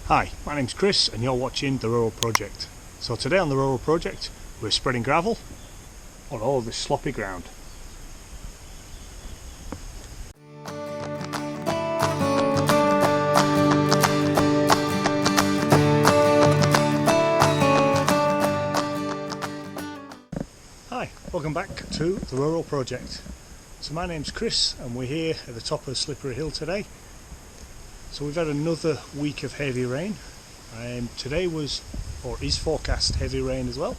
Hi, my name's Chris and you're watching The Rural Project. So today on The Rural Project we're spreading gravel on all this sloppy ground. Hi, welcome back to The Rural Project. So my name's Chris and we're here at the top of Slippery Hill today. So we've had another week of heavy rain. Today is forecast heavy rain as well.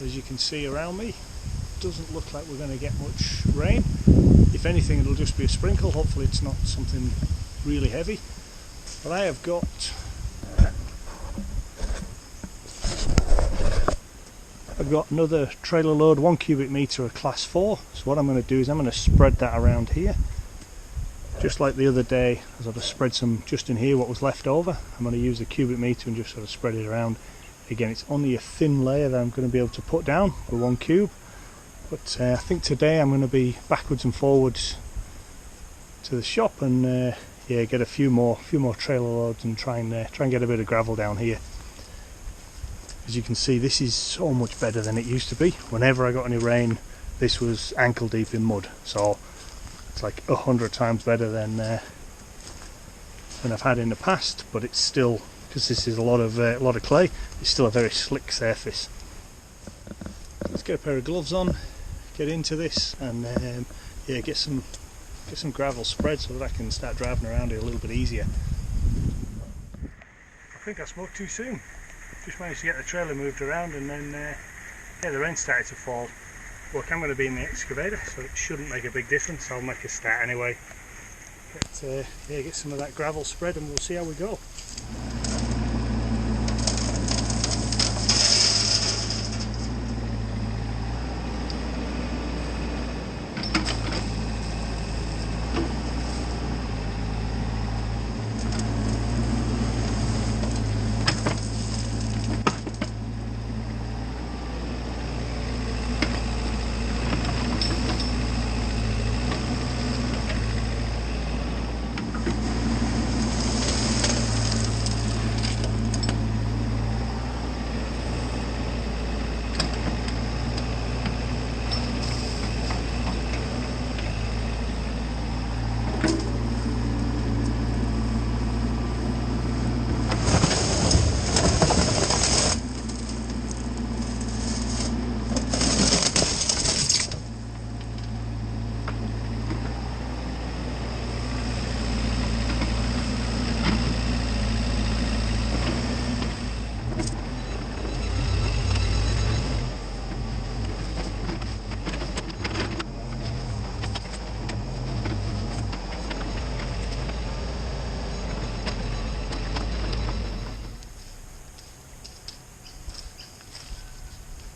As you can see around me, doesn't look like we're going to get much rain. If anything, it'll just be a sprinkle. Hopefully it's not something really heavy. But I've got another trailer load, 1 cubic metre of class 4. So what I'm going to do is I'm going to spread that around here. Just like the other day, I sort of spread some just in here, what was left over. I'm going to use the cubic metre and just sort of spread it around. Again, it's only a thin layer that I'm going to be able to put down for 1 cube. But I think today I'm going to be backwards and forwards to the shop and get a few more trailer loads and try and get a bit of gravel down here. As you can see, this is so much better than it used to be. Whenever I got any rain, this was ankle deep in mud. So it's like 100 times better than I've had in the past, but it's still, because this is a lot of clay, it's still a very slick surface. Let's get a pair of gloves on, get into this, and get some gravel spread so that I can start driving around it a little bit easier. I think I spoke too soon. Just managed to get the trailer moved around, and then the rain started to fall. Look, I'm going to be in the excavator, so it shouldn't make a big difference. I'll make a start anyway. Get some of that gravel spread and we'll see how we go.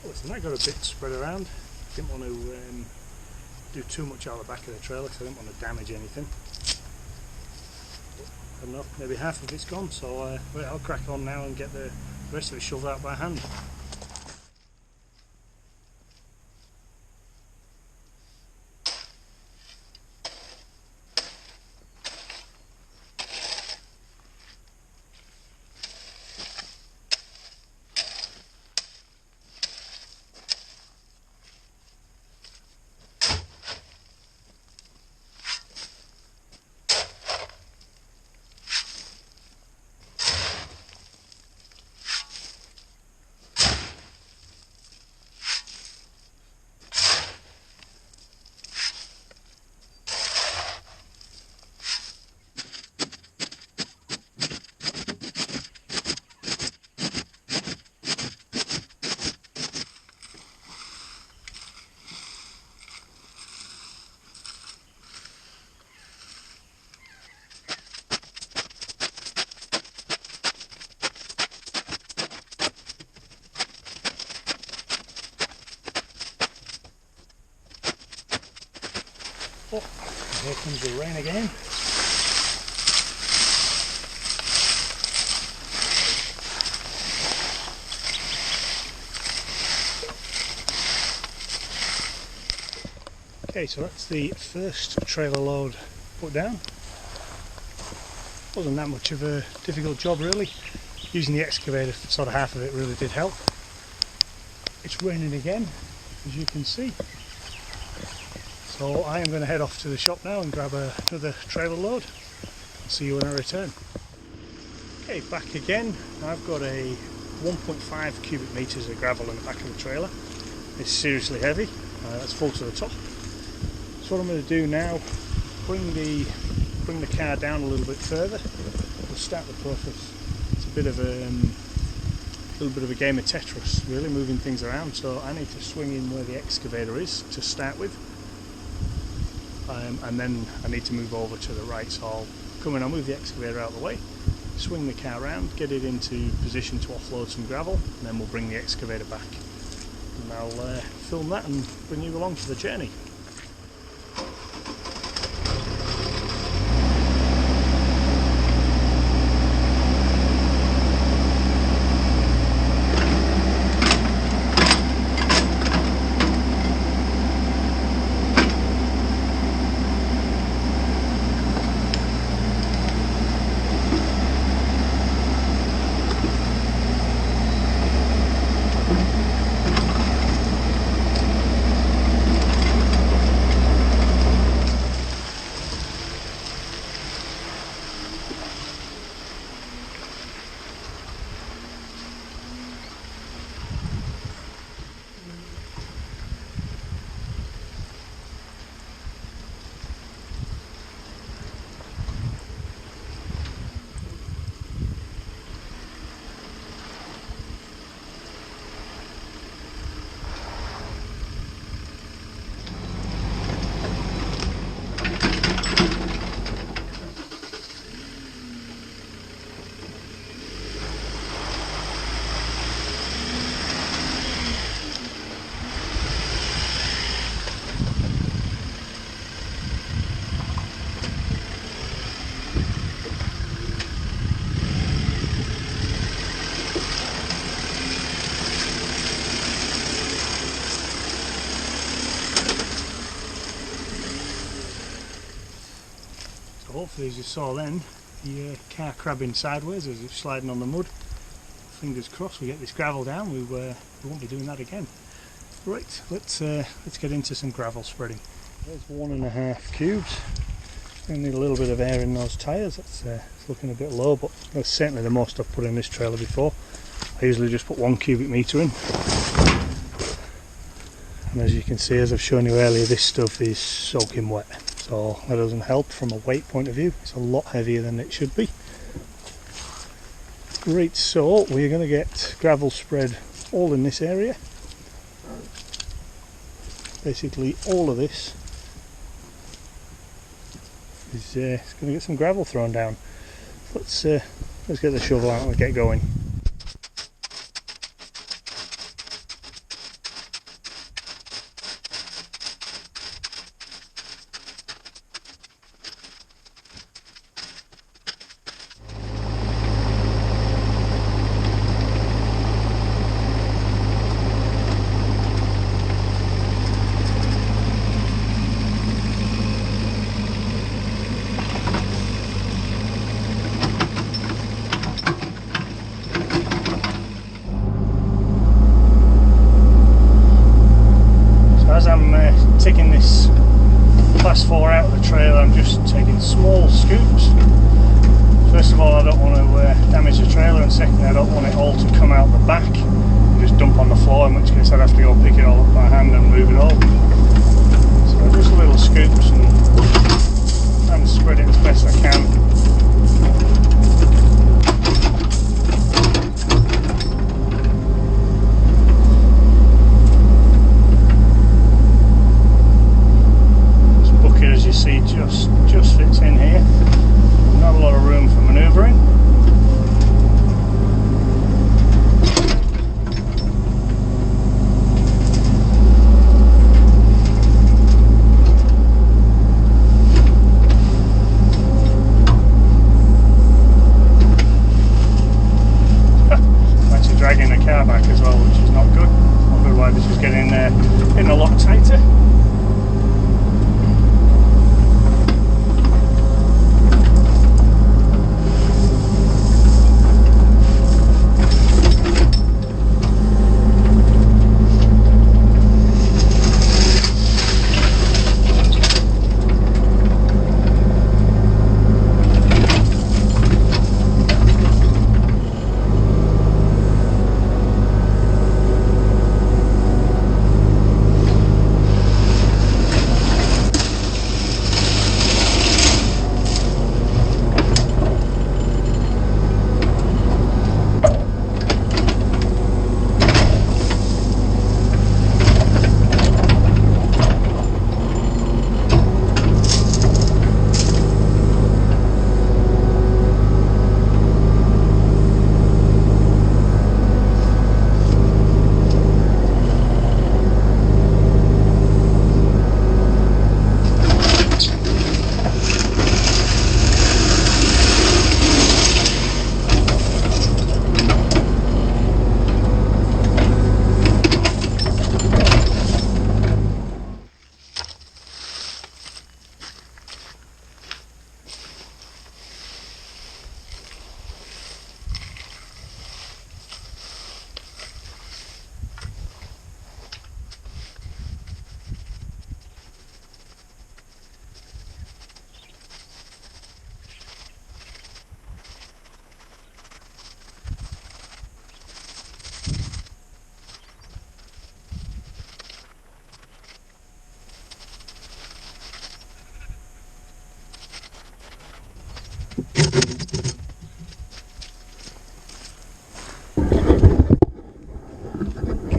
Listen, I got a bit spread around. Didn't want to do too much out the back of the trailer because I didn't want to damage anything. I don't know, maybe half of it's gone, so I'll crack on now and get the rest of it shoved out by hand. Oh, here comes the rain again. Okay, so that's the first trailer load put down. Wasn't that much of a difficult job really. Using the excavator, sort of half of it really did help. It's raining again, as you can see. So I am going to head off to the shop now and grab another trailer load. I'll see you when I return. Okay, back again. I've got a 1.5 cubic metres of gravel in the back of the trailer. It's seriously heavy. That's full to the top. So what I'm going to do now, bring the car down a little bit further. We'll start the process. It's a little bit of a game of Tetris, really, moving things around. So I need to swing in where the excavator is to start with, and then I need to move over to the right. So I'll come in, I'll move the excavator out of the way, swing the car around, get it into position to offload some gravel, and then we'll bring the excavator back. And I'll film that and bring you along for the journey. Hopefully, as you saw then, the car crabbing sideways as it's sliding on the mud. Fingers crossed we get this gravel down, we won't be doing that again. Right, let's get into some gravel spreading. There's 1.5 cubes. Going to need a little bit of air in those tyres. It's looking a bit low, but that's certainly the most I've put in this trailer before. I usually just put 1 cubic metre in. And as you can see, as I've shown you earlier, this stuff is soaking wet. So that doesn't help from a weight point of view. It's a lot heavier than it should be. Right, so we're going to get gravel spread all in this area. Basically all of this is going to get some gravel thrown down. Let's get the shovel out and get going. Taking this class 4 out of the trailer, I'm just taking small scoops. First of all, I don't want to damage the trailer, and secondly, I don't want it all to come out the back and just dump on the floor, in which case I'd have to go pick it all up by hand and move it all. So just little scoops and spread it as best I can. Just fits in here. Not a lot of room for manoeuvring.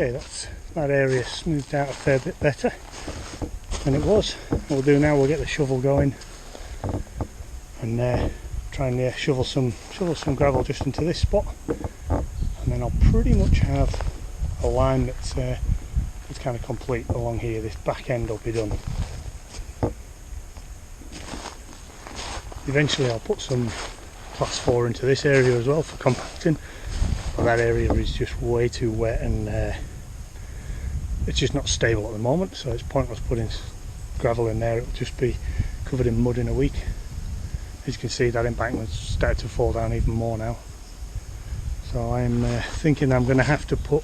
Okay, that area smoothed out a fair bit better than it was. What we'll do now, we'll get the shovel going and try and shovel some gravel just into this spot, and then I'll pretty much have a line that's kind of complete along here. This back end will be done. Eventually I'll put some class 4 into this area as well for compacting, but that area is just way too wet and it's just not stable at the moment, so it's pointless putting gravel in there. It'll just be covered in mud in a week. As you can see, that embankment's started to fall down even more now, so I'm thinking I'm going to have to put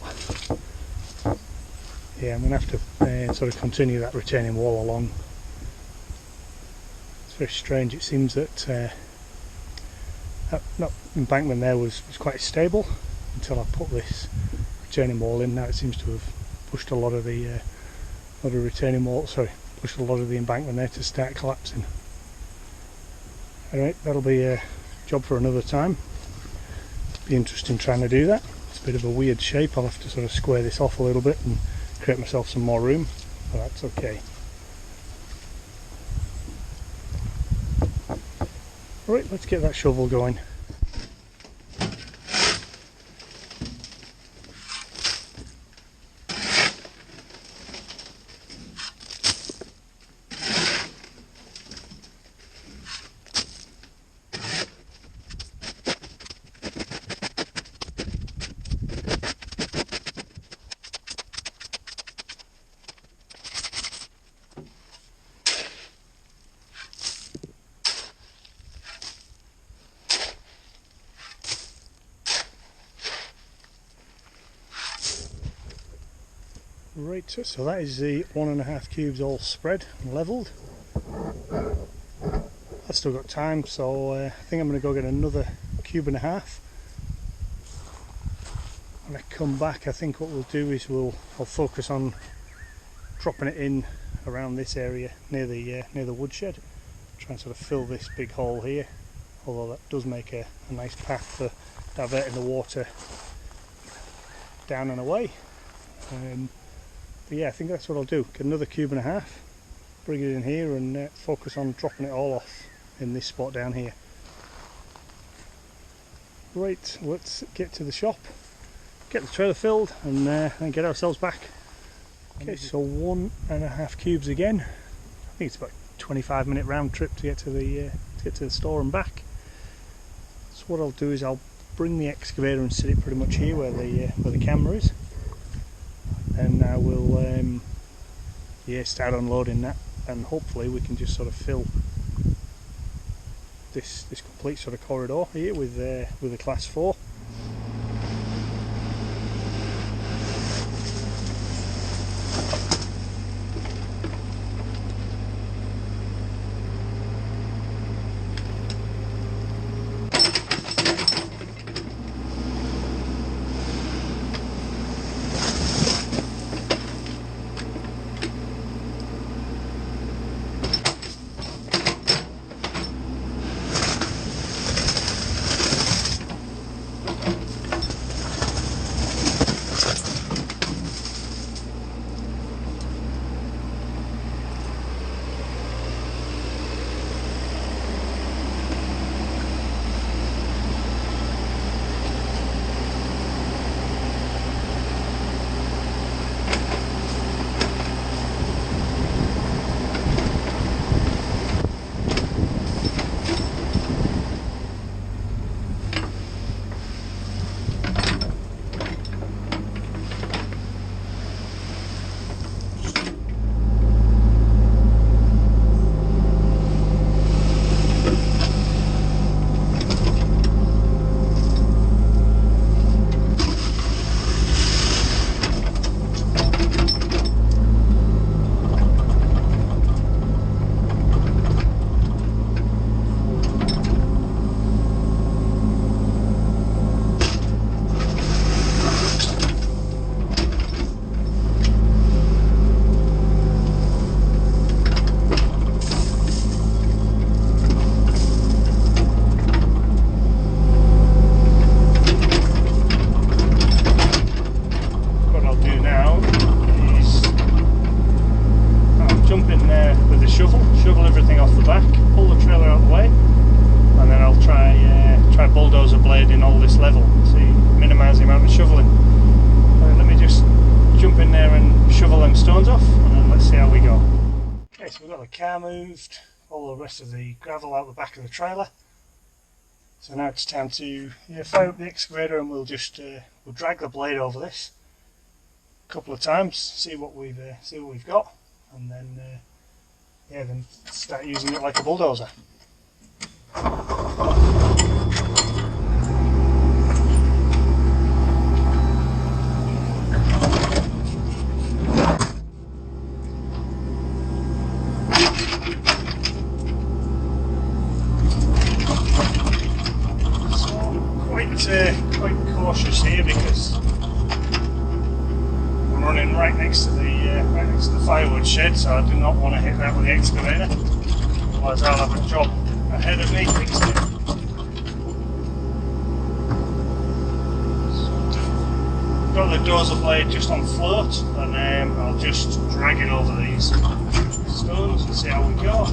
sort of continue that retaining wall along. It's very strange. It seems that that embankment there was quite stable until I put this retaining wall in. Now it seems to have pushed a lot of the pushed a lot of the embankment there to start collapsing. Anyway, that'll be a job for another time. Be interesting trying to do that. It's a bit of a weird shape. I'll have to sort of square this off a little bit and create myself some more room, but that's okay. Right, let's get that shovel going. Right, so that is the 1.5 cubes all spread and levelled. I've still got time, so I think I'm going to go get another 1.5 cubes. When I come back, I think what we'll do is I'll focus on dropping it in around this area near the woodshed. Try and sort of fill this big hole here, although that does make a nice path for diverting the water down and away. But yeah, I think that's what I'll do. Get another 1.5 cubes, bring it in here and focus on dropping it all off in this spot down here. Right, let's get to the shop, get the trailer filled and get ourselves back. Okay, so 1.5 cubes again. I think it's about a 25-minute round trip to get to the store and back. So what I'll do is I'll bring the excavator and sit it pretty much here where the camera is, and I will start unloading that, and hopefully we can just sort of fill this complete sort of corridor here with a class 4. the car moved, all the rest of the gravel out the back of the trailer. So now it's time to fire up the excavator, and we'll just we'll drag the blade over this a couple of times, see what we've got, and then then start using it like a bulldozer. Quite cautious here because I'm running right next to the firewood shed, so I do not want to hit that with the excavator, otherwise I'll have a job ahead of me fixing it. So got the dozer blade just on float, and I'll just drag it over these stones and see how we go.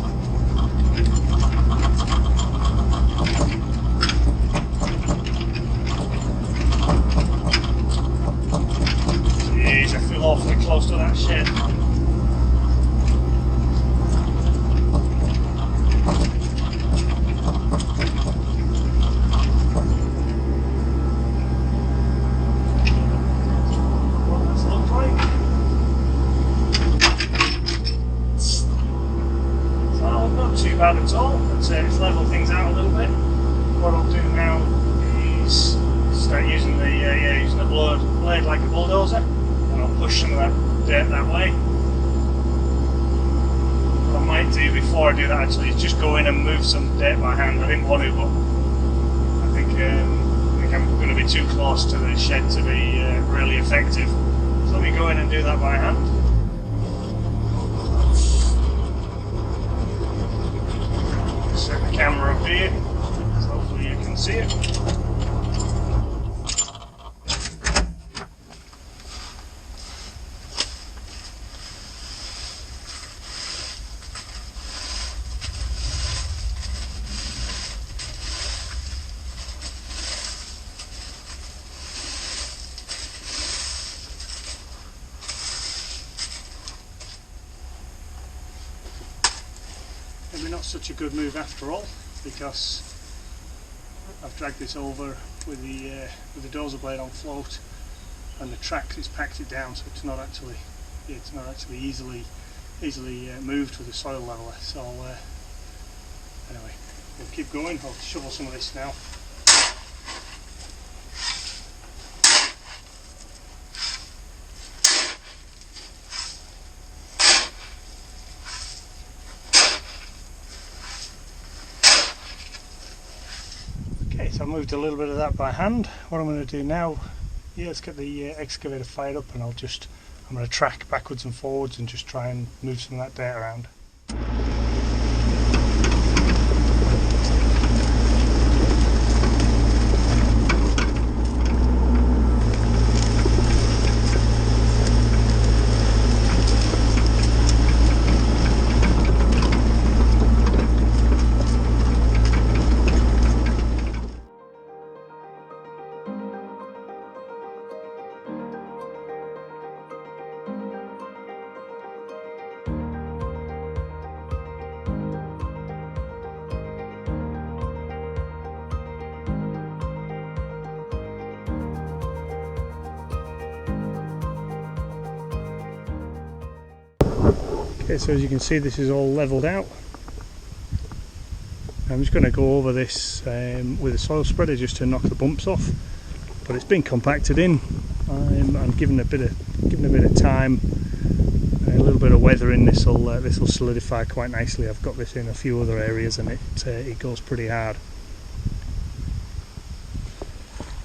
I feel awfully close to that shed. What does this look like? So not too bad at all. Let's level things out a little bit. What I'll do now is start using the blade like a bulldozer. I'll push some of that dirt that way. What I might do before I do that actually is just go in and move some dirt by hand. I didn't want to, but I think I'm going to be too close to the shed to be really effective. So let me go in and do that by hand. Set the camera up here, so hopefully you can see it. Maybe not such a good move after all, because I've dragged this over with the dozer blade on float, and the track has packed it down, so it's not actually easily moved with the soil leveler. So anyway, we'll keep going. I'll shovel some of this now. So I moved a little bit of that by hand. What I'm going to do now, let's get the excavator fired up, and I'm going to track backwards and forwards and just try and move some of that dirt around. Okay, so as you can see, this is all levelled out. I'm just going to go over this with a soil spreader just to knock the bumps off, but it's been compacted in. I'm giving a bit of time, a little bit of weather in. This will solidify quite nicely. I've got this in a few other areas, and it goes pretty hard.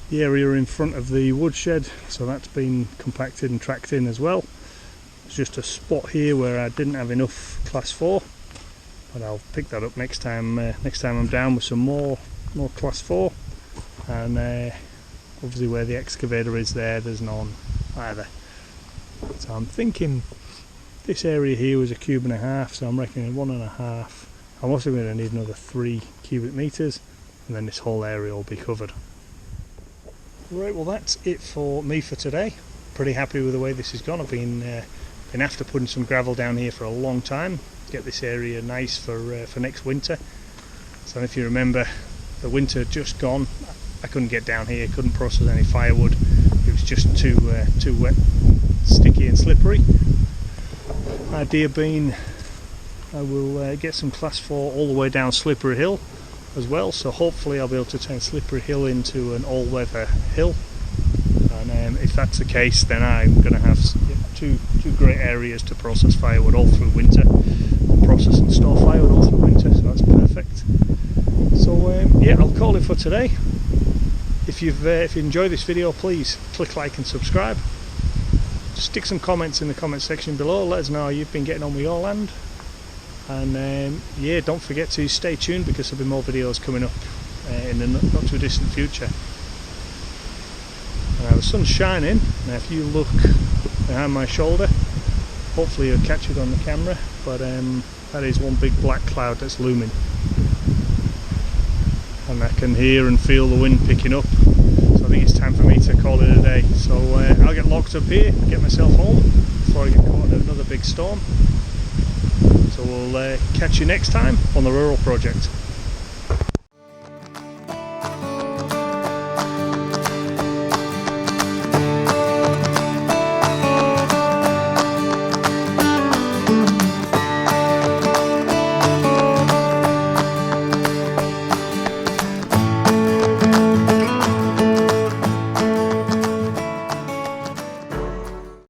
The area in front of the woodshed, so that's been compacted and tracked in as well. It's just a spot here where I didn't have enough class 4, but I'll pick that up next time. Next time I'm down with some more class 4, and obviously where the excavator is there's none either. So I'm thinking this area here was 1.5 cubes, so I'm reckoning 1.5. I'm also going to need another 3 cubic meters, and then this whole area will be covered. Right, well that's it for me for today. Pretty happy with the way this has gone. I've been after putting some gravel down here for a long time. get this area nice for next winter. So if you remember, the winter just gone, I couldn't get down here, couldn't process any firewood. It was just too wet, sticky and slippery. Idea being, I will get some class 4 all the way down Slippery Hill as well, so hopefully I'll be able to turn Slippery Hill into an all-weather hill, and if that's the case, then I'm going to have two great areas to process firewood all through winter, process and store firewood all through winter, so that's perfect. So yeah, I'll call it for today. If you enjoyed this video, please click like and subscribe. Stick some comments in the comment section below, let us know how you've been getting on with your land. And yeah, don't forget to stay tuned, because there'll be more videos coming up in the not too distant future. The sun's shining. Now if you look behind my shoulder, hopefully you'll catch it on the camera, but that is one big black cloud that's looming. And I can hear and feel the wind picking up, so I think it's time for me to call it a day. So I'll get locked up here and get myself home before I get caught in another big storm. So we'll catch you next time on the Rural Project.